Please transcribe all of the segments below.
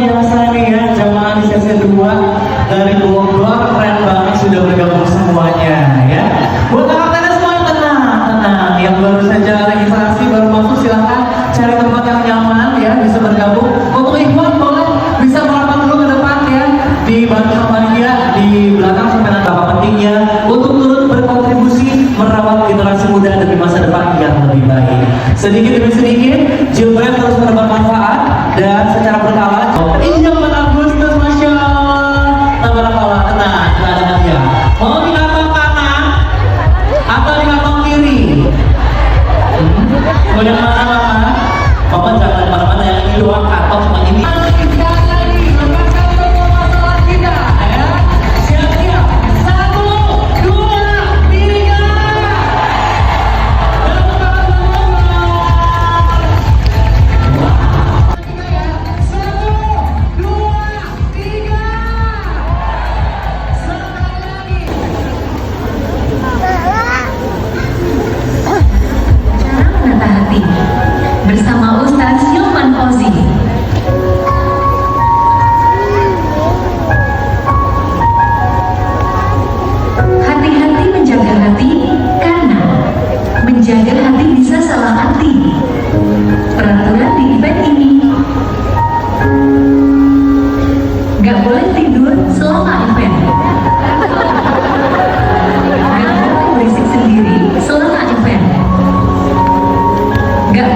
biasa nih ya, jamaah di sesi 2 dari Bogor, keren banget sudah bergabung semuanya ya. Buat anak-anak semua tenang, yang baru saja registrasi baru masuk silahkan cari tempat yang nyaman ya, bisa bergabung. Untuk ikhwan boleh bisa merapat dulu ke depan ya, dibantu sama panitia di belakang sampai nanti apa pentingnya untuk turut berkontribusi merawat generasi muda demi masa depan yang lebih baik. Sedikit demi sedikit, Jibril terus bermanfaat dan secara berkala. Iya, 4 Agustus, Masya Allah. Tabarakallah, tenang, tidak ada masalah. Mau di kantong kanan atau di kantong kiri? Mau yang mana, Mama? Mama jangan kemana-mana, yang ini doang, kantong sama ini. Bersama Ustaz Hilman Fauzi. Hati-hati menjaga hati, karena menjaga hati bisa salah arti. Peraturan di event ini: gak boleh tidur selama event, gak boleh berisik sendiri selama event, gak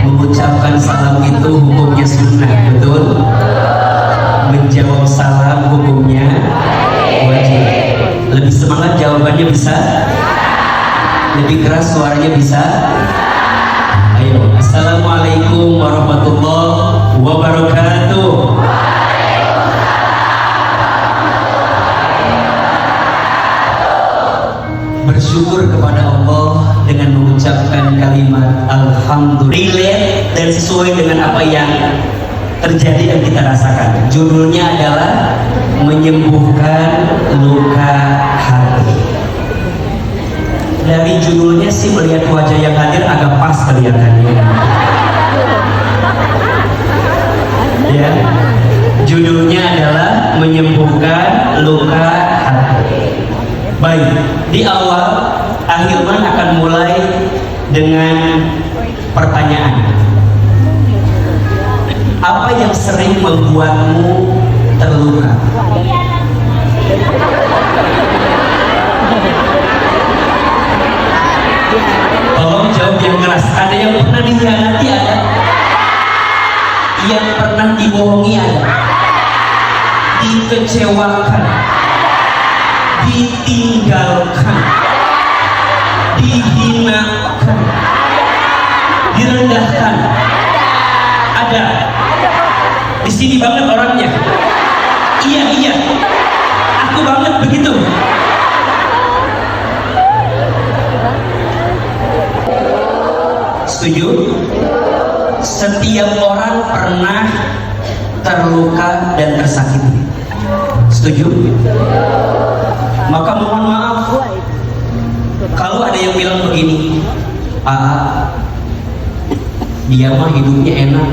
mengucapkan salam itu hukumnya sunnah, betul? Menjawab salam hukumnya wajib. Lebih semangat jawabannya bisa? Lebih keras suaranya bisa? Ayo, assalamualaikum warahmatullahi wabarakatuh. Bersyukur kepada Allah dengan mengucapkan kalimat alhamdulillah, relate dan sesuai dengan apa yang terjadi dan kita rasakan. Judulnya adalah menyembuhkan luka hati. Dari judulnya sih melihat wajah yang hadir agak pas kelihatannya. Ya, judulnya adalah menyembuhkan luka hati. Baik, di awal Ahilman akan mulai dengan pertanyaan. Apa yang sering membuatmu terluka? Tolong jawab yang keras. Ada yang pernah dikhianati, ada? Yang pernah dibohongi, ada? Dikecewakan, ditinggalkan, dihinakan, direndahkan, ada? Di sini banget orangnya. Iya, aku banget begitu. Setuju? Setiap orang pernah terluka dan tersakiti. Setuju? Maka mohon maaf kalau ada yang bilang begini, dia mah hidupnya enak,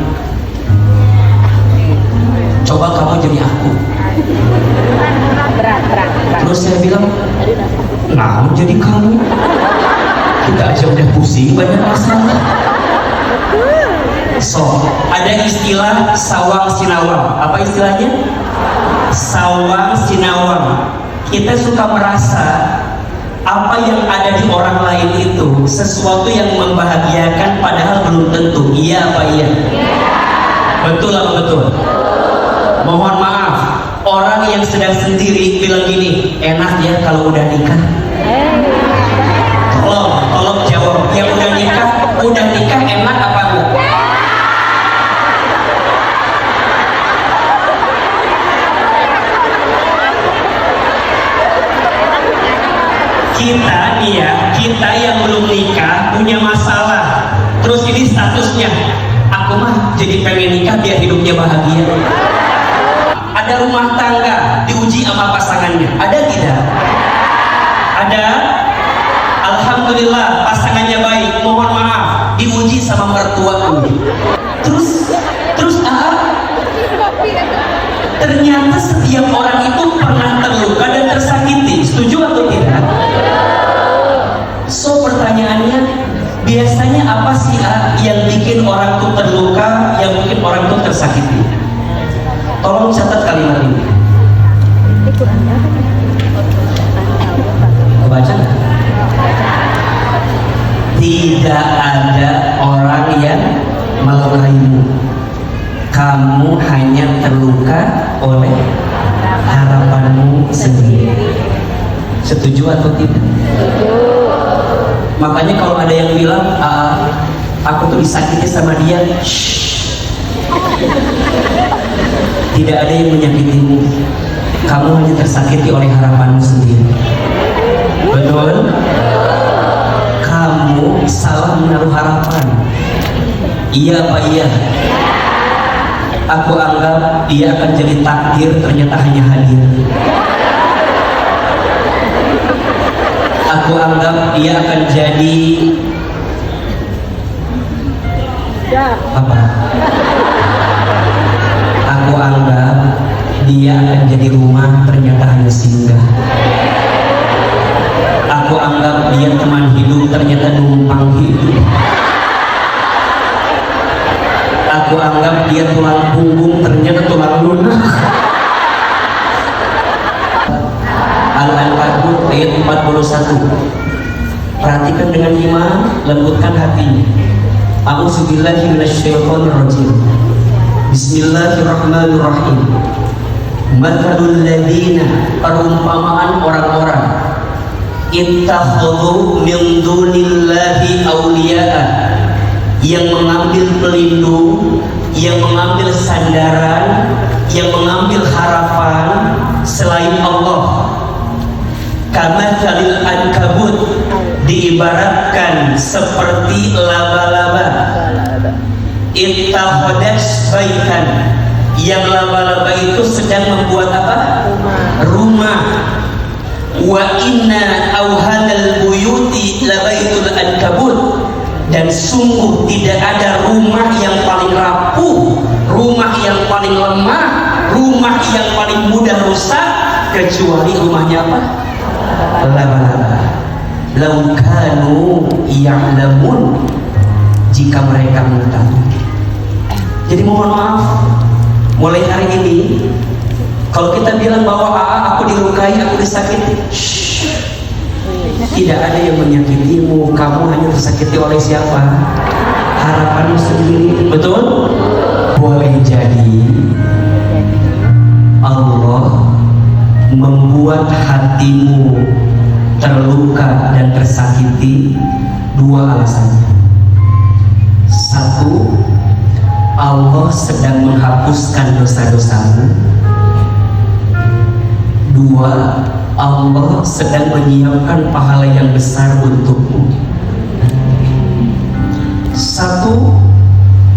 coba kamu jadi aku. Terus saya bilang, nah jadi kamu, kita aja udah pusing banyak masalah. So, ada istilah sawang sinawang. Apa istilahnya? Sawang sinawang. Kita suka merasa apa yang ada di orang lain itu sesuatu yang membahagiakan, padahal belum tentu. Iya apa iya? Betul apa betul? Mohon maaf, orang yang sedang sendiri bilang gini, enak ya kalau udah nikah. Tolong jawab, yang udah nikah enak apa enggak? Kita nih ya, kita yang belum nikah punya masalah. Terus ini statusnya, aku mah jadi pengen nikah biar hidupnya bahagia. Ada rumah tangga diuji sama pasangannya, ada tidak? Ada. Alhamdulillah pasangannya baik. Mohon maaf, diuji sama mertua. Terus ternyata setiap orang itu pernah terluka dan tersakiti. Setuju atau tidak? So pertanyaannya, biasanya apa sih yang bikin orang itu terluka, yang bikin orang itu tersakiti? Tolong catat kalimat ini. Kebaca nggak? Tidak ada orang yang melukaimu. Kamu hanya terluka oleh harapanmu sendiri. Setuju atau tidak? Makanya kalau ada yang bilang aku tuh disakiti sama dia, tidak ada yang menyakitimu. Kamu hanya tersakiti oleh harapanmu sendiri. Betul? Kamu salah menaruh harapan. Iya apa iya? Aku anggap dia akan jadi takdir, ternyata hanya hadir. Aku anggap dia akan jadi apa? Aku anggap dia akan jadi rumah, ternyata hanya singgah. Aku anggap dia teman hidup, ternyata numpang hidup. Aku anggap dia tulang punggung, ternyata tulang lunak. Al-Ankabut ayat 41. Perhatikan dengan iman, lembutkan hatinya. A'udzubillahi minasyaitonirrajim. Bismillahirrahmanirrahim. Mathalul ladzina, perumpamaan orang-orang ittakhadhu min dunillahi awliya'a, yang mengambil pelindung, yang mengambil sandaran, yang mengambil harapan selain Allah. Kamathalil ankabut, diibaratkan seperti laba-laba. Ittakhadhat baitan, yang laba-laba itu sedang membuat apa? Rumah. Wa inna awhanal buyuti labaitul ankabut, dan sungguh tidak ada rumah yang paling rapuh, rumah yang paling lemah, rumah yang paling mudah rusak kecuali rumahnya apa? Laba-laba. Lau kanu ya'lamun, jika mereka mengetahui. Jadi mohon maaf, mulai hari ini kalau kita bilang bahwa aku dilukai, aku disakiti, tidak ada yang menyakitimu, kamu hanya tersakiti oleh siapa? Harapanmu sendiri. Betul? Boleh jadi Allah membuat hatimu terluka dan tersakiti dua alasannya. Satu, Allah sedang menghapuskan dosa-dosamu. Dua, Allah sedang menyiapkan pahala yang besar untukmu. Satu,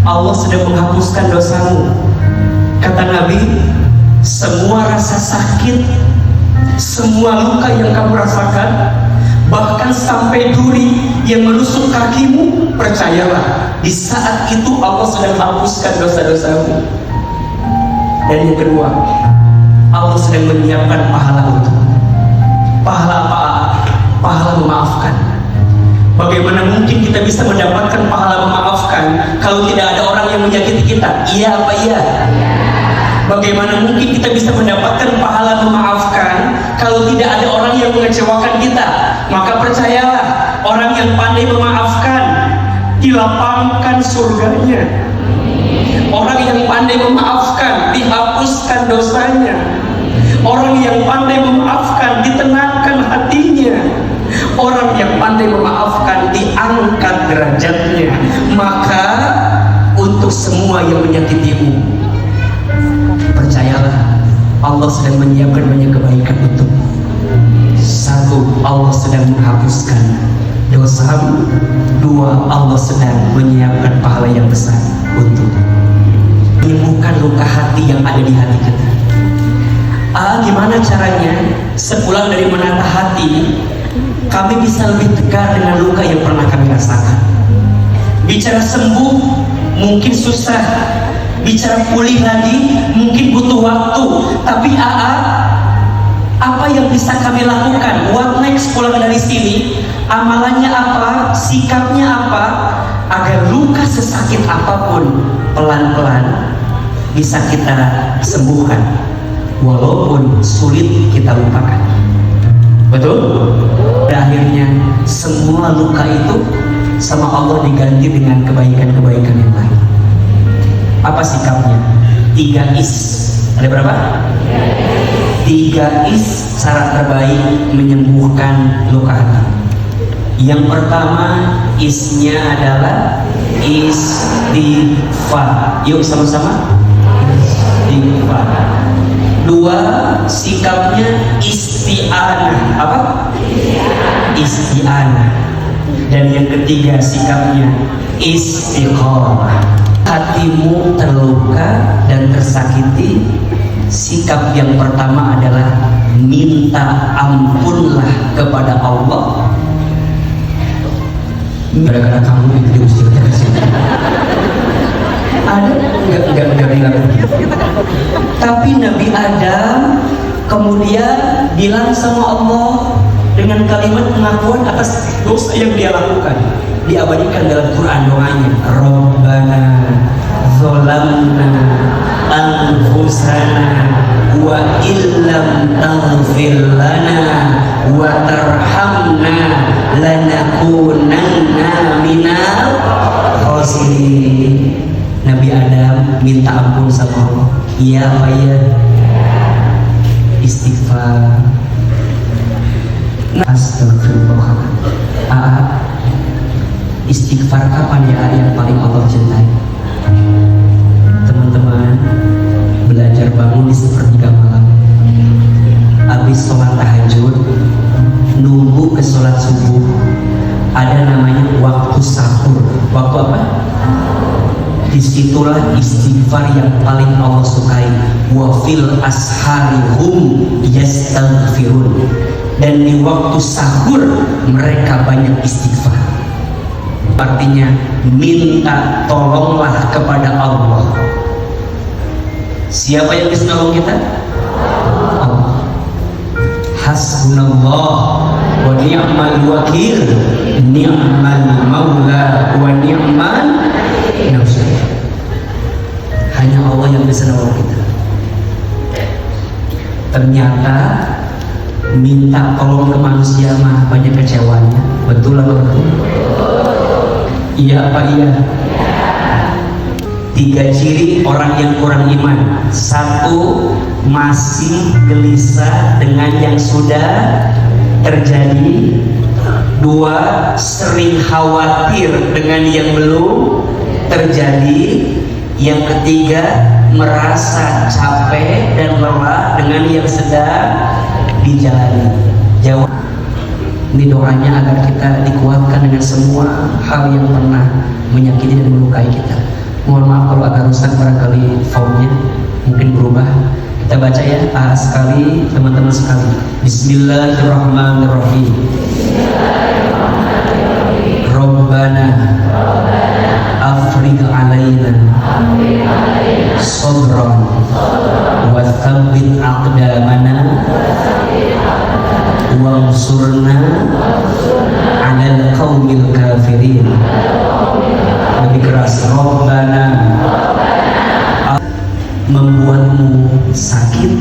Allah sedang menghapuskan dosamu. Kata Nabi, semua rasa sakit, semua luka yang kamu rasakan, bahkan sampai duri yang menusuk kakimu, percayalah, di saat itu Allah sedang hapuskan dosa-dosamu. Dan yang kedua, Allah sedang menyiapkan pahala untukmu. Pahala apa? Pahala memaafkan. Bagaimana mungkin kita bisa mendapatkan pahala memaafkan kalau tidak ada orang yang menyakiti kita? Iya apa iya? Bagaimana mungkin kita bisa mendapatkan pahala memaafkan kalau tidak ada orang yang mengecewakan kita? Maka percayalah, orang yang pandai memaafkan dilapangkan surganya. Orang yang pandai memaafkan dihapuskan dosanya. Orang yang pandai memaafkan ditenangkan hatinya. Orang yang pandai memaafkan diangkat derajatnya. Maka untuk semua yang menyakitimu, percayalah, Allah sedang menyiapkan banyak kebaikan untukmu. Satu, Allah sedang menghapuskan dosamu. Dua, Allah sedang menyiapkan pahala yang besar untukmu. Menyembuhkan luka hati yang ada di hati kita. Gimana caranya? Sepulang dari menata hati, kami bisa lebih tegar dengan luka yang pernah kami rasakan. Bicara sembuh mungkin susah, bicara pulih lagi mungkin butuh waktu. Tapi apa yang bisa kami lakukan? What next pulang dari sini? Amalannya apa? Sikapnya apa? Agar luka sesakit apapun pelan-pelan bisa kita sembuhkan, walaupun sulit kita lupakan. Betul? Pada akhirnya semua luka itu sama Allah diganti dengan kebaikan-kebaikan yang lain. Apa sikapnya? 3 is. Ada berapa? 3 is cara terbaik menyembuhkan luka hati. Yang pertama, isnya adalah istighfar. Yuk sama-sama. Istighfar. 2, sikapnya isti'anah. Apa? Isti'anah. Dan yang ketiga, sikapnya istiqomah. Hatimu terluka dan tersakiti, sikap yang pertama adalah minta ampunlah kepada Allah. Gara-gara kamu itu diusir dari sini. Ada enggak bilang begitu. Tapi Nabi Adam kemudian bilang sama Allah dengan kalimat pengakuan atas dosa yang dia lakukan. Diabadikan dalam Quran doanya, Rabbana zolamna anfusana wa illam taghfir lana wa tarhamna lanakunanna minal khasirin. Nabi Adam minta ampun sama Allah. Iya apa ya? Istighfar. Astagfirullah. Istighfar kapan ya yang paling Allah cintai? Teman-teman belajar bangun di sepertiga malam, habis sholat tahajud, nunggu ke sholat subuh. Ada namanya waktu sahur. Waktu apa? Disitulah istighfar yang paling Allah sukai. Wa fil ashari hum yastaghfirun. Dan di waktu sahur mereka banyak istighfar. Artinya minta tolonglah kepada Allah. Siapa yang bisa nolong kita? Allah. Hasbunallah wa ni'mal wakil, ni'mal maula wa ni'mal nasir. Hanya Allah yang bisa nolong kita. Ternyata minta tolong ke manusia mah banyak kecewanya. Betul atau betul? Iya apa iya? 3 ciri orang yang kurang iman. 1, masih gelisah dengan yang sudah terjadi. 2, sering khawatir dengan yang belum terjadi. Yang ketiga, merasa capek dan lelah dengan yang sedang dijalani. Jawab. Ini doanya agar kita dikuatkan dengan semua hal yang pernah menyakiti dan melukai kita. Mohon maaf kalau agak rusak barangkali fontnya mungkin berubah. Kita baca ya sekali teman-teman sekali. Bismillahirrahmanirrahim. Rabbana afrigh alaina sabran wa tsabbit aqdamana wansurna 'alal qaumil kafirin. Lebih keras. Rabbana, membuatmu sakit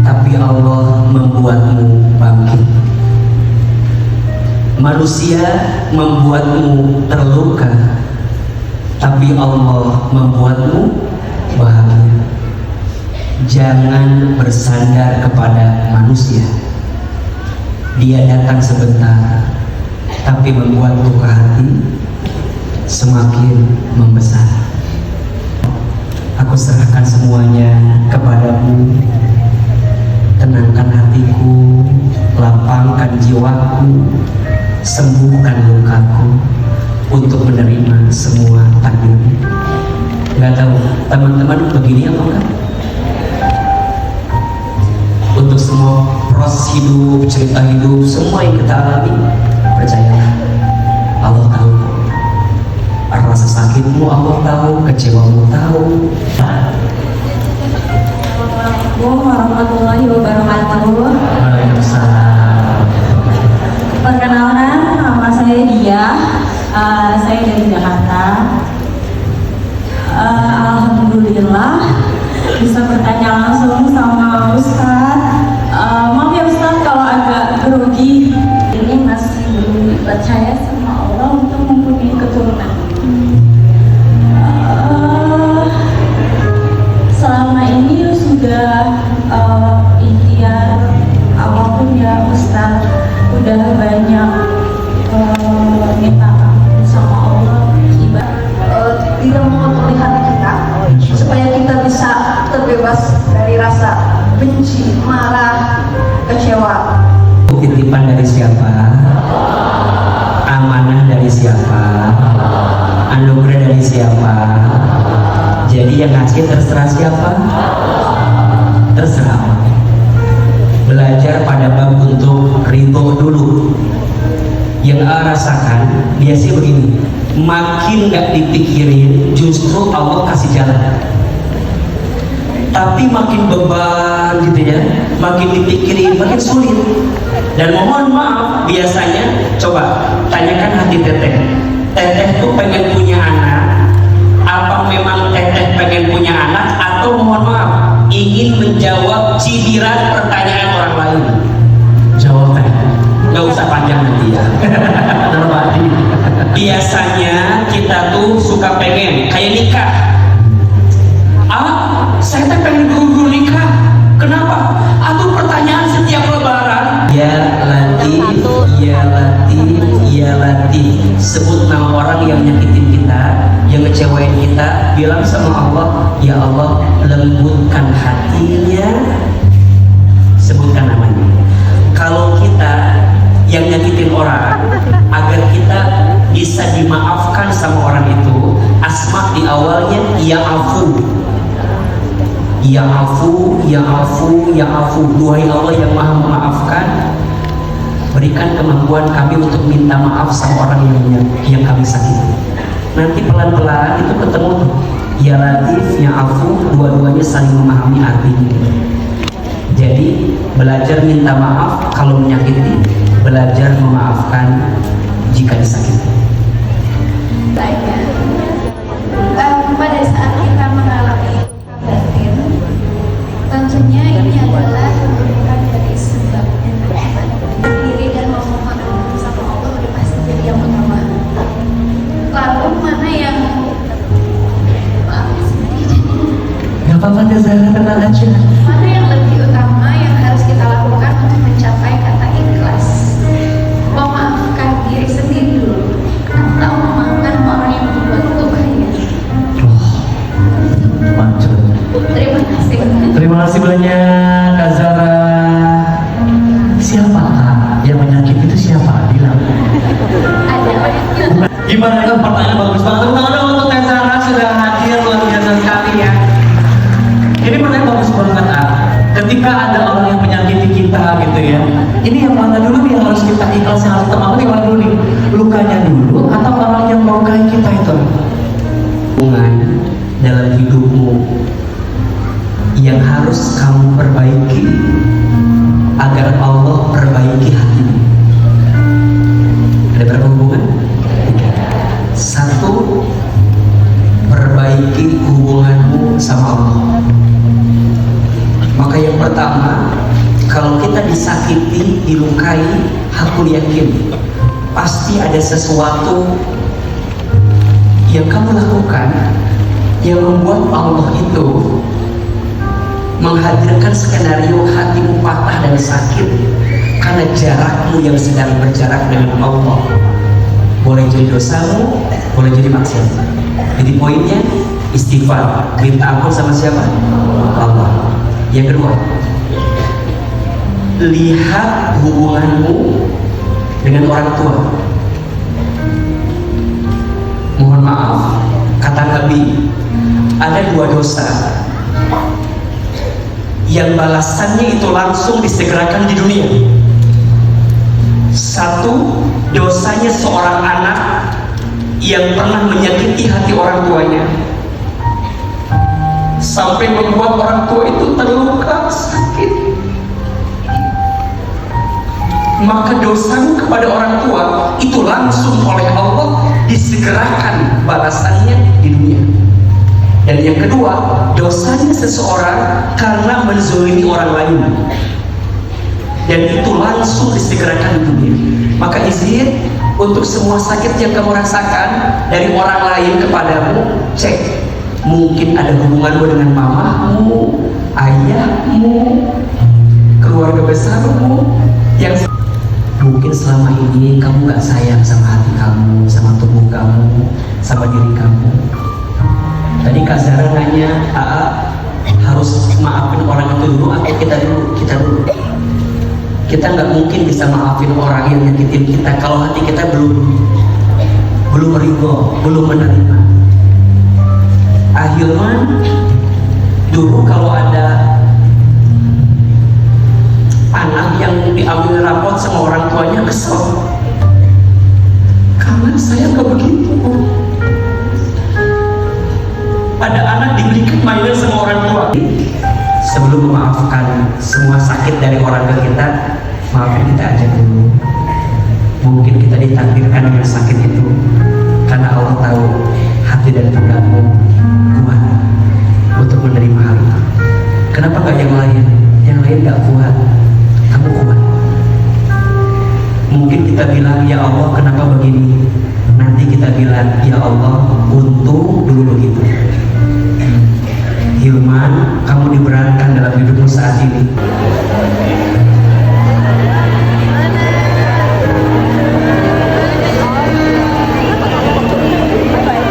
tapi Allah membuatmu bangkit. Manusia membuatmu terluka tapi Allah membuatmu bahagia. Jangan bersandar kepada manusia. Dia datang sebentar tapi membuat luka hati semakin membesar. Aku serahkan semuanya kepadamu. Tenangkan hatiku, lapangkan jiwaku, sembuhkan lukaku untuk menerima semua takdir. Gak tahu teman-teman begini apa enggak? Untuk semua proses hidup, cerita hidup, semua yang kita alami, percayalah Allah tahu. Rasa sakitmu Allah tahu, kecewamu tahu. Assalamualaikum warahmatullahi wabarakatuh. Waalaikumsalam. Perkenalan, nama saya Dia. Saya dari Jakarta. Alhamdulillah bisa bertanya langsung sama Ustadz. Maaf ya Ustadz kalau agak grogi. Ini masih belum percaya sama Allah untuk mempunyai keturunan. Selama ini sudah ikhtiar apapun ya Ustadz, udah banyak minta ampun sama Allah, tidak memelihara kita supaya kita bisa terbebas dari rasa benci, marah, kecewa. Titipan dari siapa? Amanah dari siapa? Anugerah dari siapa? Jadi yang ngasih terserah siapa? Terserah Allah. Belajar pada bab untuk ridho dulu. Yang rasakan dia sih begini, makin gak dipikirin justru Allah kasih jalan. Tapi makin beban gitu ya, makin dipikirin makin sulit. Dan mohon maaf, biasanya coba tanyakan hati teteh. Teteh tuh pengen punya anak, apa memang teteh pengen punya anak, atau mohon maaf ingin menjawab cibiran pertanyaan orang lain. Jawab teh. Nggak usah panjang nanti ya. Terbadi. Biasanya kita tuh suka pengen kayak nikah. Saya tuh pengen buru-buru nikah. Kenapa? Atau pertanyaan setiap lebaran. Ya Latif, ya Latif, ya Latif. Sebut nama orang yang nyakitin kita, yang ngecewain kita. Bilang sama Allah, ya Allah, lembutkan hatinya. Sebutkan namanya. Kalau kita yang nyakitin orang, agar kita bisa dimaafkan sama orang itu, asma di awalnya ya afu, ya afu, ya afu, ya afu. Duhai Allah yang maha memaafkan, berikan kemampuan kami untuk minta maaf sama orang yang kami sakiti. Nanti pelan-pelan itu ketemu tuh ya Latif, ya afu, dua-duanya saling memahami artinya. Jadi belajar minta maaf kalau menyakiti, belajar memaafkan jika disakiti. Pada saat kita mengalami batin, tentunya ini adalah bukan dari sebabnya diri dan memohon sama Allah udah pasti jadi yang utama. Lalu mana yang Gak apa-apa deh Zahra, tenang aja. mana yang lebih utama yang harus kita lakukan untuk mencapai kata ikhlas? Memaafkan diri sendiri dulu atau memaafkan orang yang membuat luka ya? Manjur. Terima kasih. Terima kasih banyak Kak Zahra. Siapa Kak yang menyakiti itu siapa? Bilang. Ada orang Gimana kan pertanyaan bagus banget. Tepuk tangan dong untuk Kak Zahra sudah hadir luar biasa sekali ya. Ini pertanyaan bagus banget ah. Ketika ada orang yang menyakiti kita gitu ya, ini yang mana dulu yang harus kita ikhlas, yang harus terima yang mana dulu nih? Lukanya dulu atau orang yang melukai kita itu? Hubungan dalam hidupmu yang harus kamu perbaiki agar Allah perbaiki hatimu. Ada berapa hubungan? 1. Perbaiki hubunganmu sama Allah. Maka yang pertama, kalau kita disakiti, dilukai, aku yakin pasti ada sesuatu yang kamu lakukan yang membuat Allah itu menghadirkan skenario hatimu patah dan sakit karena jarakmu yang sedang berjarak dengan Allah. Boleh jadi dosamu, boleh jadi maksiat. Jadi poinnya istighfar, minta ampun sama siapa? Allah. Yang kedua, lihat hubunganmu dengan orang tua. Mohon maaf, kata Nabi, ada 2 dosa yang balasannya itu langsung disegerakan di dunia. 1, dosanya seorang anak yang pernah menyakiti hati orang tuanya sampai membuat orang tua itu terluka sakit. Maka dosamu kepada orang tua itu langsung oleh Allah disegerakan balasannya di dunia. Dan yang kedua, dosanya seseorang karena menzalimi orang lain, dan itu langsung disegerakan di dunia. Maka izin untuk semua sakit yang kamu rasakan dari orang lain kepadamu, cek. Mungkin ada hubunganmu dengan mamamu, ayahmu, keluarga besarmu yang mungkin selama ini kamu gak sayang sama hati kamu, sama tubuh kamu, sama diri kamu. Tadi Kak Zahra nanya, harus maafin orang itu dulu atau kita dulu? Kita dulu. Kita nggak mungkin bisa maafin orang yang nyakitin kita kalau hati kita belum ridho, belum menerima. Ahilman, dulu kalau ada anak yang diambil rapot sama orang tuanya kesel, karena saya nggak begitu. Ada anak diberikan mainan sama orang tua. Sebelum memaafkan semua sakit dari orang tua kita, maafin kita aja dulu. Mungkin kita ditakdirkan dengan sakit itu karena Allah tahu hati dan pundakmu kuat untuk menerima hal itu. Kenapa bilang, ya Allah kenapa begini? Nanti kita bilang, ya Allah untung dulu begitu. Hilman, kamu diberatkan dalam hidupmu saat ini.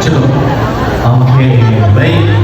Cukup. Oke, baik.